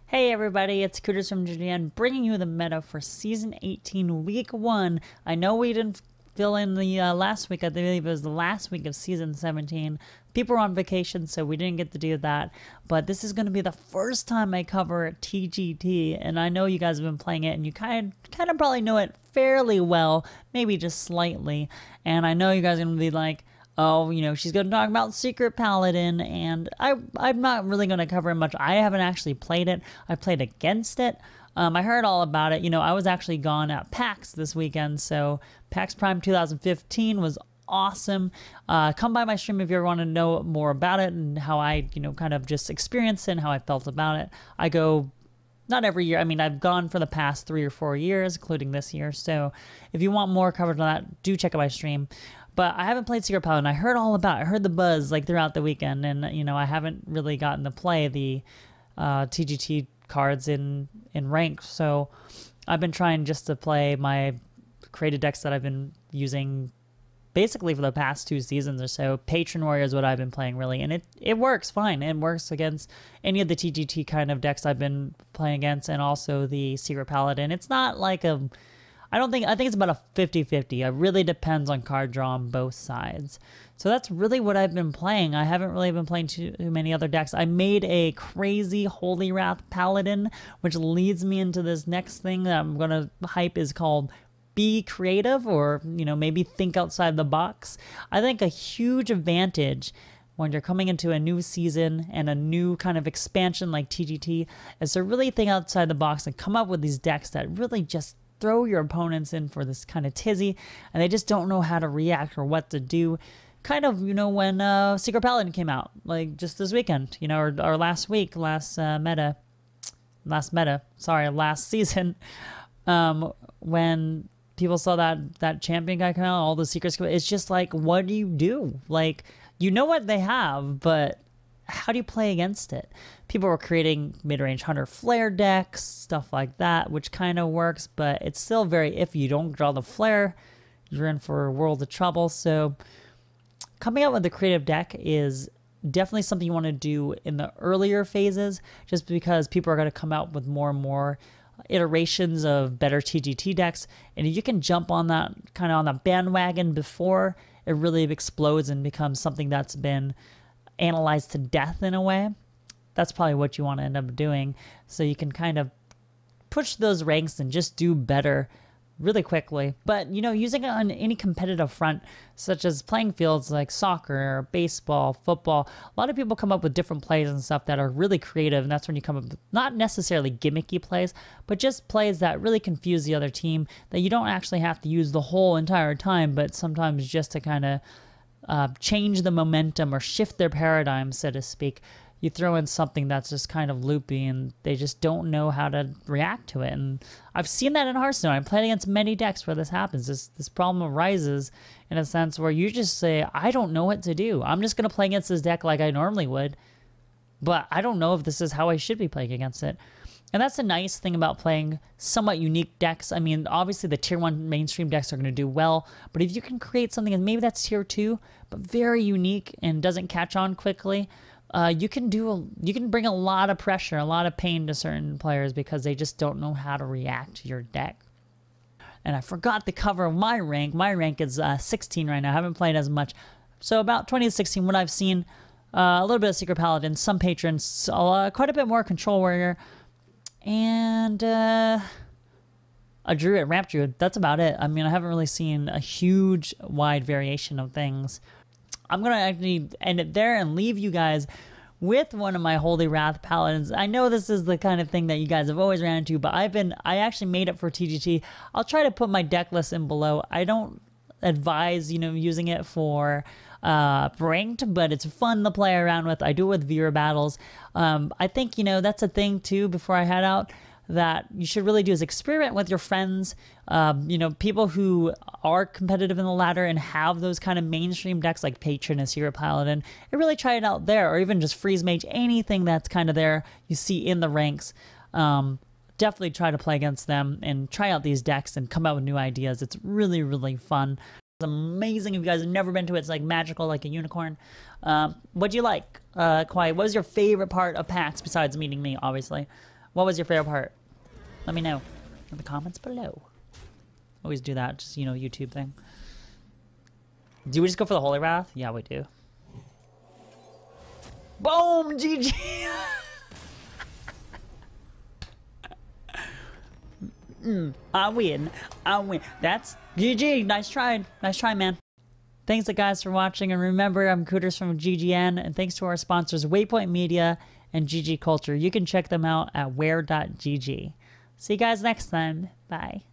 Hey everybody, it's Cooters from Japan bringing you the meta for Season 18, Week 1. I know we didn't fill in the last week. I believe it was the last week of Season 17. People were on vacation, so we didn't get to do that. But this is going to be the first time I cover TGT, and I know you guys have been playing it, and you kind of probably know it fairly well, maybe just slightly. And I know you guys are going to be like, oh, you know, she's going to talk about Secret Paladin, and I'm not really going to cover it much. I haven't actually played it. I played against it. I heard all about it. You know, I was actually gone at PAX this weekend, so PAX Prime 2015 was awesome. Come by my stream if you ever want to know more about it and how I, you know, kind of just experienced it and how I felt about it. I go not every year. I mean, I've gone for the past 3 or 4 years, including this year. So if you want more coverage on that, do check out my stream. But I haven't played Secret Paladin. I heard all about it. I heard the buzz like throughout the weekend. And, you know, I haven't really gotten to play the TGT cards in rank. So I've been trying just to play my created decks that I've been using basically for the past 2 seasons or so. Patron Warrior is what I've been playing, really. And it works fine. It works against any of the TGT kind of decks I've been playing against, and also the Secret Paladin. It's not like a... I think it's about a 50-50. It really depends on card draw on both sides. So that's really what I've been playing. I haven't really been playing too many other decks. I made a crazy Holy Wrath Paladin, which leads me into this next thing that I'm going to hype is called Be Creative, or, you know, maybe think outside the box. I think a huge advantage when you're coming into a new season and a new kind of expansion like TGT is to really think outside the box and come up with these decks that really just throw your opponents in for this kind of tizzy, and they just don't know how to react or what to do. Kind of, you know, when Secret Paladin came out, like just this weekend, you know, or last week, last season, when people saw that champion guy come out, all the secrets, it's just like, what do you do? Like, you know what they have, but how do you play against it? People were creating mid-range Hunter Flare decks, stuff like that, which kind of works, but it's still very iffy. You don't draw the Flare, you're in for a world of trouble. So coming out with a creative deck is definitely something you want to do in the earlier phases, just because people are going to come out with more and more iterations of better TGT decks. And if you can jump on that kind of on the bandwagon before it really explodes and becomes something that's been analyzed to death in a way, that's probably what you want to end up doing, so you can kind of push those ranks and just do better really quickly. But, you know, using it on any competitive front, such as playing fields like soccer, baseball, football, a lot of people come up with different plays and stuff that are really creative, and that's when you come up with not necessarily gimmicky plays, but just plays that really confuse the other team, that you don't actually have to use the whole entire time, but sometimes just to kind of change the momentum or shift their paradigm, so to speak. You throw in something that's just kind of loopy and they just don't know how to react to it. And I've seen that in Hearthstone. I've played against many decks where this happens. This problem arises in a sense where you just say, I don't know what to do. I'm just going to play against this deck like I normally would, but I don't know if this is how I should be playing against it. And that's the nice thing about playing somewhat unique decks. I mean, obviously the tier 1 mainstream decks are going to do well, but if you can create something, and maybe that's tier 2, but very unique and doesn't catch on quickly, you can bring a lot of pressure, a lot of pain to certain players because they just don't know how to react to your deck. And I forgot to cover my rank. My rank is 16 right now. I haven't played as much. So about 20 to 16, what I've seen, a little bit of Secret Paladin, some Patrons, quite a bit more Control Warrior, and a Druid, Ramp Druid. That's about it. I mean, I haven't really seen a huge, wide variation of things. I'm going to actually end it there and leave you guys with one of my Holy Wrath Paladins. I know this is the kind of thing that you guys have always ran into, but I actually made it for TGT. I'll try to put my deck list in below. I don't advise, you know, using it for ranked, but it's fun to play around with. I do it with viewer battles. I think, you know, that's a thing too, before I head out, that you should really do is experiment with your friends, you know, people who are competitive in the ladder and have those kind of mainstream decks like Patron and Secret Paladin, and really try it out there, or even just Freeze Mage, anything that's kind of there you see in the ranks. Definitely try to play against them and try out these decks and come out with new ideas. It's really, really fun. It's amazing. If you guys have never been to it, it's like magical, like a unicorn. What do you like? Quiet, what was your favorite part of PAX besides meeting me, obviously? What was your favorite part? Let me know in the comments below. Always do that, just, you know, YouTube thing. Do we just go for the Holy Wrath? Yeah, we do. Boom! GG! I win. I win. That's GG. Nice try. Nice try, man. Thanks, guys, for watching. And remember, I'm Cooters from GGN. And thanks to our sponsors, Waypoint Media and GG Culture. You can check them out at where.gg. See you guys next time. Bye.